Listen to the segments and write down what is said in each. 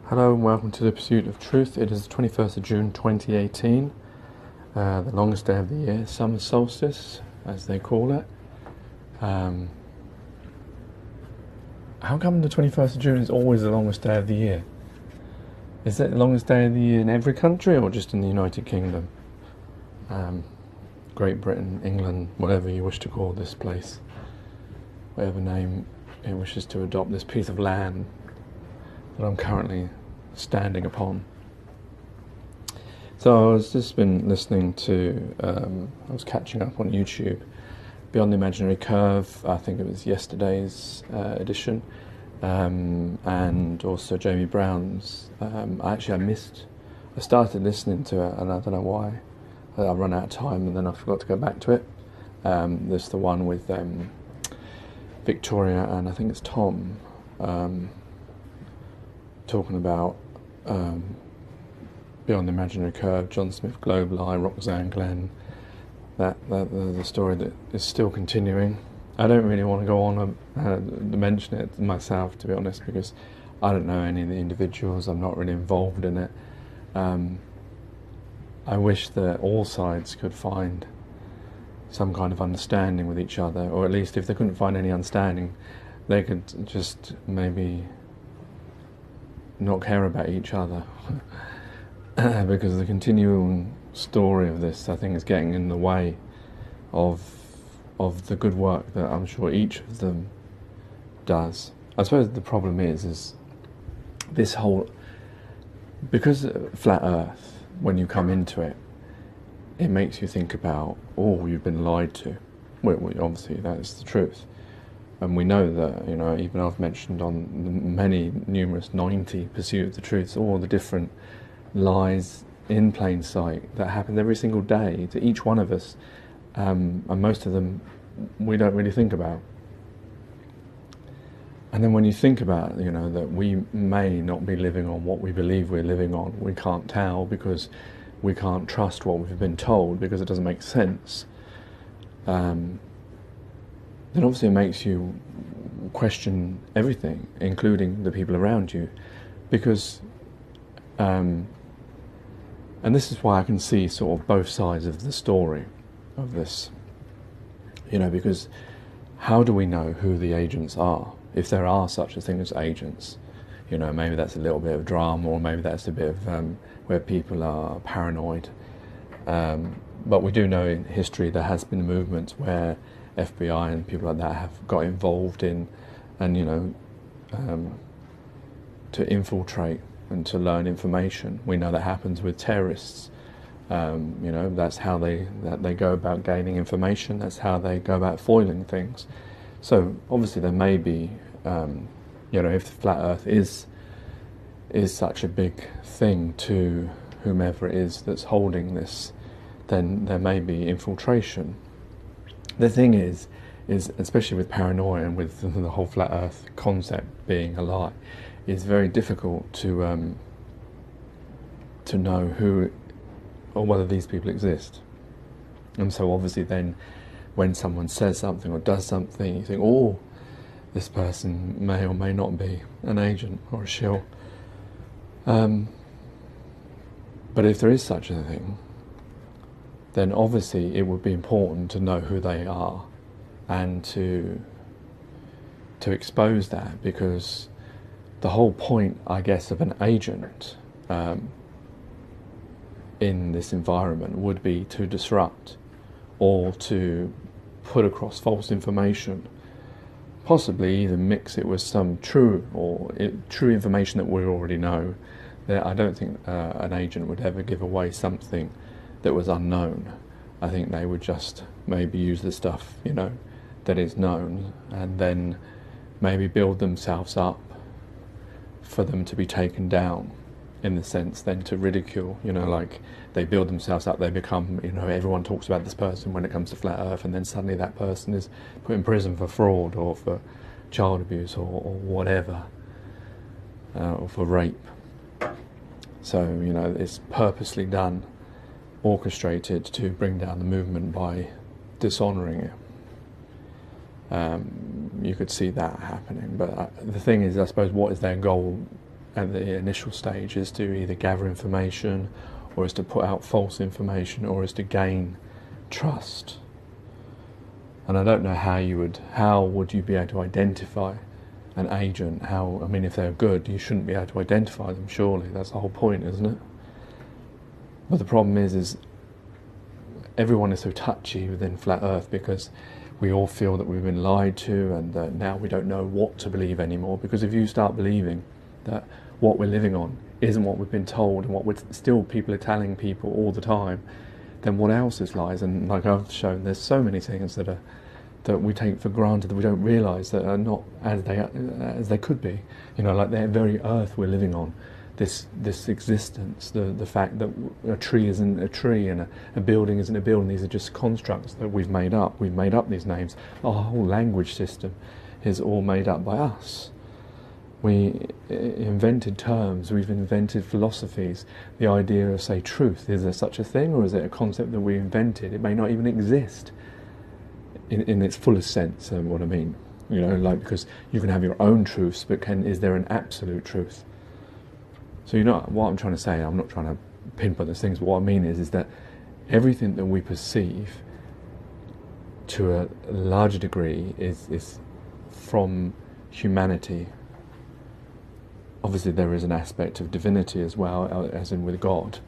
Hello and welcome to The Pursuit of Truth. It is the 21st of June 2018, the longest day of the year, summer solstice, as they call it. How come the 21st of June is always the longest day of the year? Is it the longest day of the year in every country or just in the United Kingdom? Great Britain, England, whatever you wish to call this place, whatever name it wishes to adopt, this piece of land that I'm currently standing upon. So I was just been listening to, I was catching up on YouTube, Beyond the Imaginary Curve, I think it was yesterday's edition, and also Jamie Brown's. I started listening to it and I don't know why. I run out of time and then I forgot to go back to it. There's the one with Victoria and I think it's Tom, talking about Beyond the Imaginary Curve, John Smith Global Eye, Roxanne Glenn, that the story that is still continuing. I don't really want to go on and mention it myself, to be honest, because I don't know any of the individuals. I'm not really involved in it. I wish that all sides could find some kind of understanding with each other, or at least if they couldn't find any understanding, they could just maybe not care about each other. Because the continuing story of this, I think, is getting in the way of the good work that I'm sure each of them does. I suppose the problem is this whole, because flat Earth, when you come into it, it makes you think about, oh, you've been lied to. Well, obviously that is the truth. And we know that, even I've mentioned on the many, numerous 90 Pursuit of the Truths, all the different lies in plain sight that happen every single day to each one of us, and most of them we don't really think about. And then when you think about, that we may not be living on what we believe we're living on, we can't tell because we can't trust what we've been told because it doesn't make sense. Then obviously it makes you question everything, including the people around you, because, and this is why I can see sort of both sides of the story of this, because how do we know who the agents are, if there are such a thing as agents? Maybe that's a little bit of drama, or maybe that's a bit of where people are paranoid. But we do know in history there has been movements where FBI and people like that have got involved in, and to infiltrate and to learn information. We know that happens with terrorists. That's how they go about gaining information. That's how they go about foiling things. So obviously there may be, if the flat Earth is such a big thing to whomever it is that's holding this, then there may be infiltration. The thing is especially with paranoia and with the whole flat Earth concept being a lie, it's very difficult to know who or whether these people exist. And so obviously then when someone says something or does something, you think, oh, this person may or may not be an agent or a shill. But if there is such a thing, then obviously it would be important to know who they are and to expose that, because the whole point, I guess, of an agent in this environment would be to disrupt or to put across false information, possibly either mix it with some true information that we already know. That I don't think an agent would ever give away something that was unknown. I think they would just maybe use the stuff, that is known, and then maybe build themselves up for them to be taken down, in the sense then to ridicule, like they build themselves up, they become, everyone talks about this person when it comes to flat Earth, and then suddenly that person is put in prison for fraud or for child abuse or whatever, or for rape. So, it's purposely done, orchestrated to bring down the movement by dishonouring it. You could see that happening, but the thing is, I suppose, what is their goal at the initial stage is to either gather information, or is to put out false information, or is to gain trust. And I don't know how would you be able to identify an agent? If they're good, you shouldn't be able to identify them, surely. That's the whole point, isn't it? But the problem is everyone is so touchy within Flat Earth, because we all feel that we've been lied to, and now we don't know what to believe anymore. Because if you start believing that what we're living on isn't what we've been told, and what people are telling people all the time, then what else is lies? And like I've shown, there's so many things that we take for granted, that we don't realise that are not as they could be. Like the very earth we're living on, this existence, the fact that a tree isn't a tree and a building isn't a building. These are just constructs that we've made up. We've made up these names. Our whole language system is all made up by us. We invented terms, we've invented philosophies. The idea of, say, truth, is there such a thing, or is it a concept that we invented? It may not even exist in its fullest sense, what I mean. Because you can have your own truths, but is there an absolute truth? So what I'm trying to say, I'm not trying to pinpoint those things, but what I mean is that everything that we perceive to a larger degree is from humanity. Obviously there is an aspect of divinity as well, as in with God,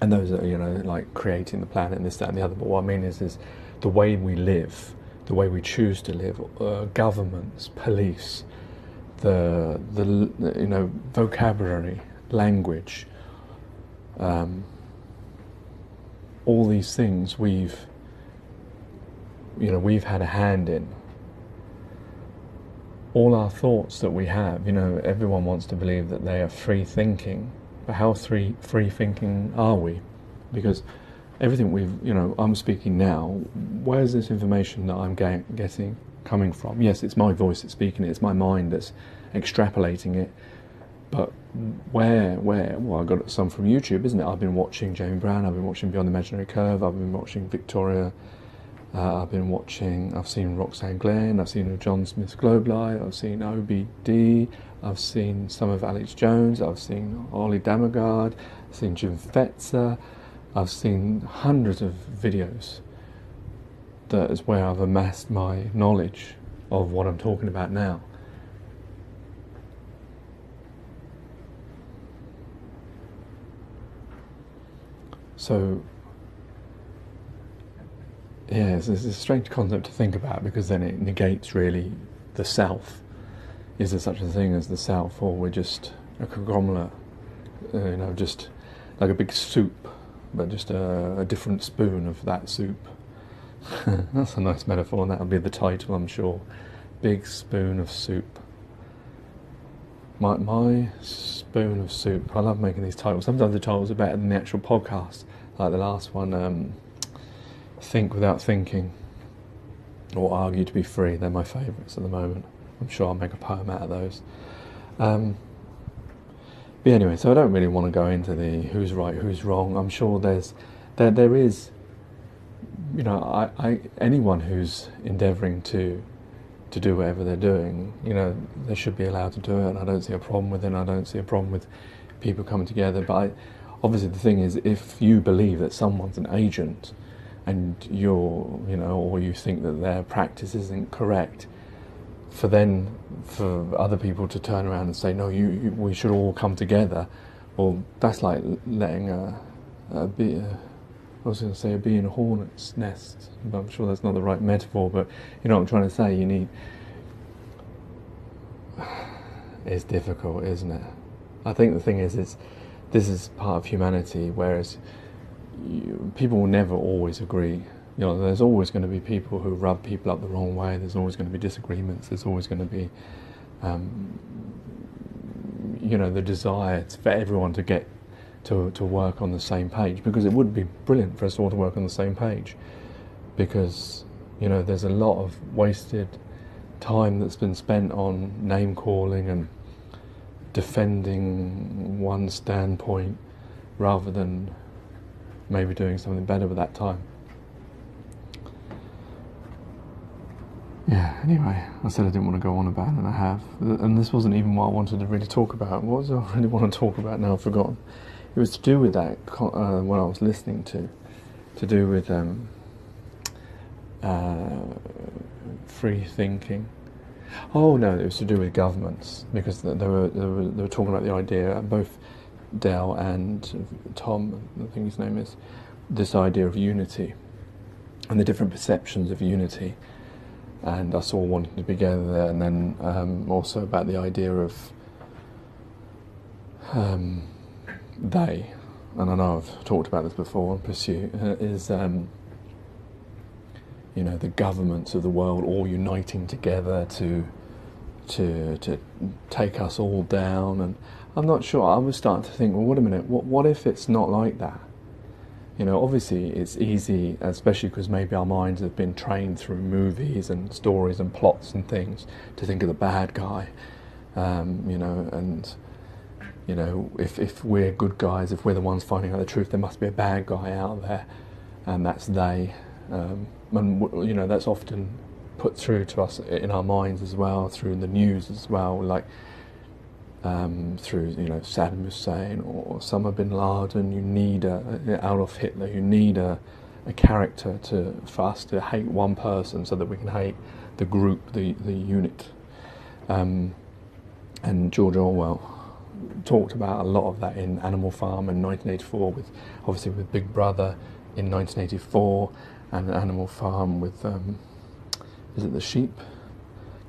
and those are, like creating the planet and this, that and the other. But what I mean is the way we live, the way we choose to live, governments, police, the vocabulary, language, all these things we've had a hand in. All our thoughts that we have, everyone wants to believe that they are free thinking, but how free thinking are we? Because everything I'm speaking now, where's this information that I'm getting coming from? Yes, it's my voice that's speaking it, it's my mind that's extrapolating it, but where? Well, I got some from YouTube, isn't it? I've been watching Jamie Brown, I've been watching Beyond the Imaginary Curve, I've been watching Victoria, I've seen Roxanne Glenn, I've seen John Smith Globelight, I've seen OBD, I've seen some of Alex Jones, I've seen Ollie Damagard, I've seen Jim Fetzer, I've seen hundreds of videos. That is where I've amassed my knowledge of what I'm talking about now. So, yeah, it's a strange concept to think about, because then it negates really the self. Is there such a thing as the self, or we're just a conglomerate, just like a big soup, but just a different spoon of that soup? That's a nice metaphor, and that'll be the title, I'm sure. Big spoon of soup. My spoon of soup. I love making these titles. Sometimes the titles are better than the actual podcast, like the last one, Think Without Thinking, or Argue to Be Free. They're my favourites at the moment. I'm sure I'll make a poem out of those. But anyway, so I don't really want to go into the who's right, who's wrong. I'm sure there is, anyone who's endeavouring to do whatever they're doing, they should be allowed to do it, and I don't see a problem with it, and I don't see a problem with people coming together. But obviously the thing is, if you believe that someone's an agent, and or you think that their practice isn't correct, for other people to turn around and say, no, we should all come together, well, that's like letting a bee in a hornet's nest. I'm sure that's not the right metaphor, but you know what I'm trying to say. It's difficult, isn't it? I think the thing is this is part of humanity, whereas people will never always agree. There's always going to be people who rub people up the wrong way. There's always going to be disagreements. There's always going to be, the desire for everyone to get to work on the same page, because it would be brilliant for us all to work on the same page, because there's a lot of wasted time that's been spent on name calling and defending one standpoint rather than maybe doing something better with that time. Yeah, Anyway, I said I didn't want to go on about it, and I have. And this wasn't even what I wanted to really talk about. What was I really want to talk about now? I've forgotten. It was to do with that, what I was listening to do with free thinking. Oh no, it was to do with governments, because they were talking about the idea, both Dell and Tom, I think his name is, this idea of unity and the different perceptions of unity. And us all wanting to be together, and then also about the idea of they, and I know I've talked about this before, and pursue is the governments of the world all uniting together to take us all down. And I'm not sure. I was starting to think, well, wait a minute, what if it's not like that? Obviously it's easy, especially because maybe our minds have been trained through movies and stories and plots and things, to think of the bad guy, if we're good guys, if we're the ones finding out the truth, there must be a bad guy out there, and that's they. And that's often put through to us in our minds as well, through the news as well, like through Saddam Hussein or Osama bin Laden. You need Adolf Hitler. You need a character for us to hate one person, so that we can hate the group, the unit. And George Orwell talked about a lot of that in Animal Farm in 1984, with Big Brother in 1984, and Animal Farm with is it the sheep?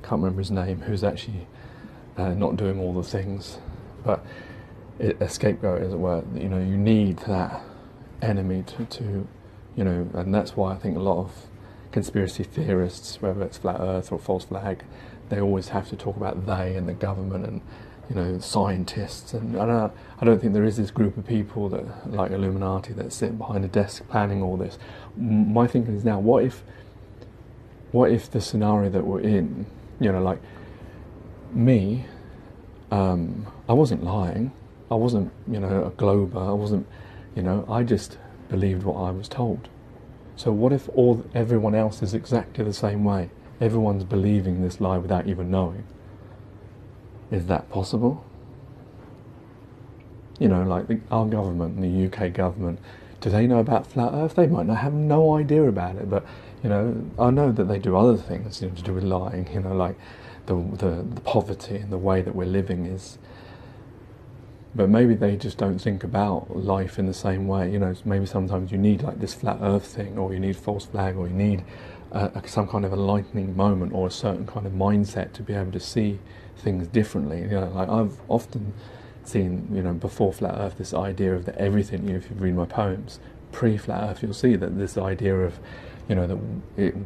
Can't remember his name. Who's actually not doing all the things, but a scapegoat, as it were. You need that enemy to and that's why I think a lot of conspiracy theorists, whether it's flat Earth or false flag, they always have to talk about they and the government and scientists. And I don't think there is this group of people that, like Illuminati, that sit behind a desk planning all this. My thinking is now, what if the scenario that we're in, like me, I wasn't lying, I wasn't a glober, I wasn't, I just believed what I was told. So what if everyone else is exactly the same way? Everyone's believing this lie without even knowing. Is that possible? Like our government, the UK government, do they know about flat Earth? They might not have no idea about it, but I know that they do other things to do with lying. Like the poverty and the way that we're living is. But maybe they just don't think about life in the same way. Maybe sometimes you need like this flat Earth thing, or you need false flag, or you need some kind of enlightening moment, or a certain kind of mindset to be able to see things differently. Like I've often seen, before flat Earth, this idea of that everything. If you read my poems, pre-flat Earth, you'll see that this idea of, that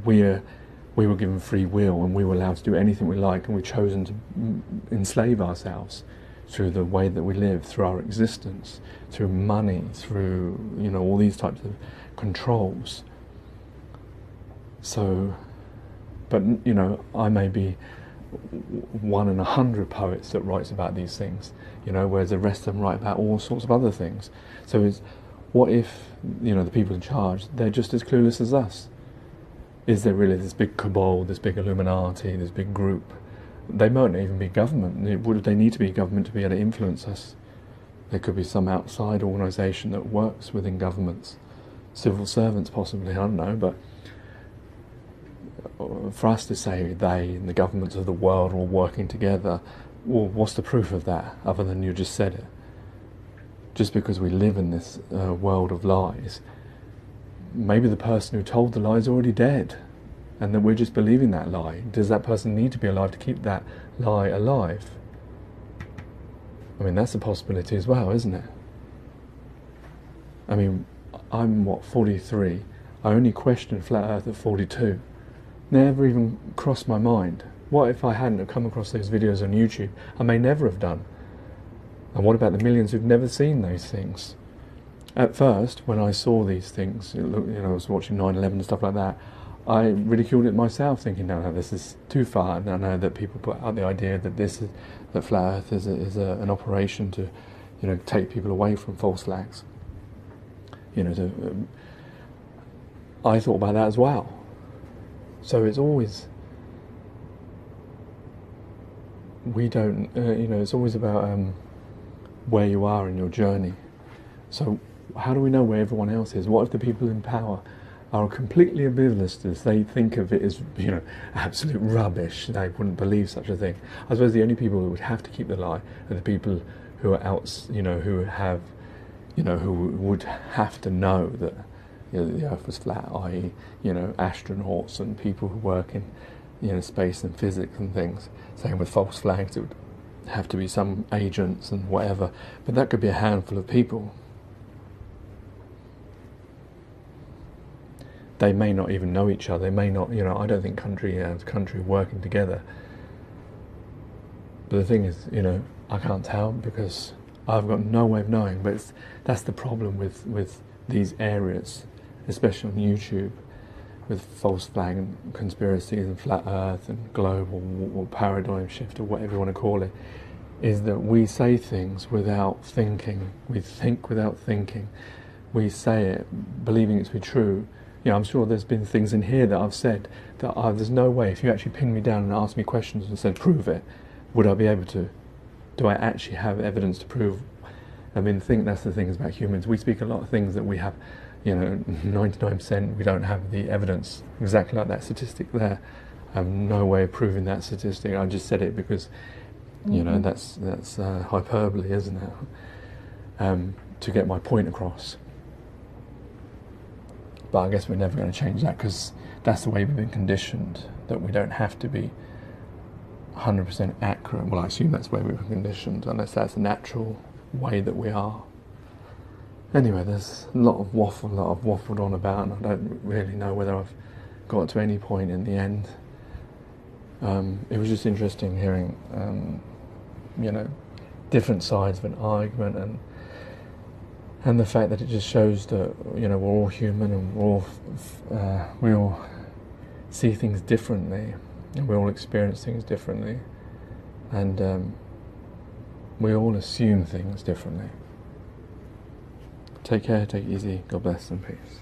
we were given free will and we were allowed to do anything we like, and we've chosen to enslave ourselves through the way that we live, through our existence, through money, through all these types of controls. So, but I may be one in 100 poets that writes about these things, whereas the rest of them write about all sorts of other things. So what if the people in charge, they're just as clueless as us? Is there really this big cabal, this big Illuminati, this big group? They might not even be government. Would they need to be government to be able to influence us? There could be some outside organisation that works within governments, civil servants possibly, I don't know, but for us to say they and the governments of the world are all working together, well, what's the proof of that, other than you just said it? Just because we live in this world of lies, maybe the person who told the lie is already dead, and that we're just believing that lie. Does that person need to be alive to keep that lie alive? I mean, that's a possibility as well, isn't it? I mean, I'm 43. I only questioned flat Earth at 42. Never even crossed my mind. What if I hadn't have come across those videos on YouTube? I may never have done. And what about the millions who've never seen those things? At first, when I saw these things, I was watching 9/11 and stuff like that, I ridiculed it myself, thinking, no, this is too far. And I know that people put out the idea that that flat Earth is an operation to, take people away from false flags. I thought about that as well. So it's always, we don't, it's always about where you are in your journey. So how do we know where everyone else is? What if the people in power are completely oblivious to this? They think of it as, absolute rubbish. They wouldn't believe such a thing. I suppose the only people who would have to keep the lie are the people who are out, who have, who would have to know that the Earth was flat, i.e., astronauts and people who work in, space and physics and things. Same with false flags, it would have to be some agents and whatever, but that could be a handful of people. They may not even know each other. They may not, I don't think country and country working together. But the thing is, I can't tell because I've got no way of knowing. But that's the problem with these areas, especially on YouTube, with false flag and conspiracies and flat Earth and global or paradigm shift or whatever you want to call it, is that we say things without thinking. We think without thinking. We say it believing it to be true. I'm sure there's been things in here that I've said that there's no way, if you actually pinned me down and asked me questions and said, prove it, would I be able to? Do I actually have evidence to prove? I think that's the thing about humans. We speak a lot of things that we have, 99% we don't have the evidence. Exactly like that statistic there. I have no way of proving that statistic. I just said it because, that's hyperbole, isn't it? To get my point across. But I guess we're never going to change that because that's the way we've been conditioned, that we don't have to be 100% accurate. Well, I assume that's the way we've been conditioned, unless that's the natural way that we are. Anyway, there's a lot of waffle that I've waffled on about, and I don't really know whether I've got to any point in the end. It was just interesting hearing, different sides of an argument, and the fact that it just shows that we're all human and we all see things differently and we all experience things differently, and we all assume things differently. Take care, take it easy, God bless and peace.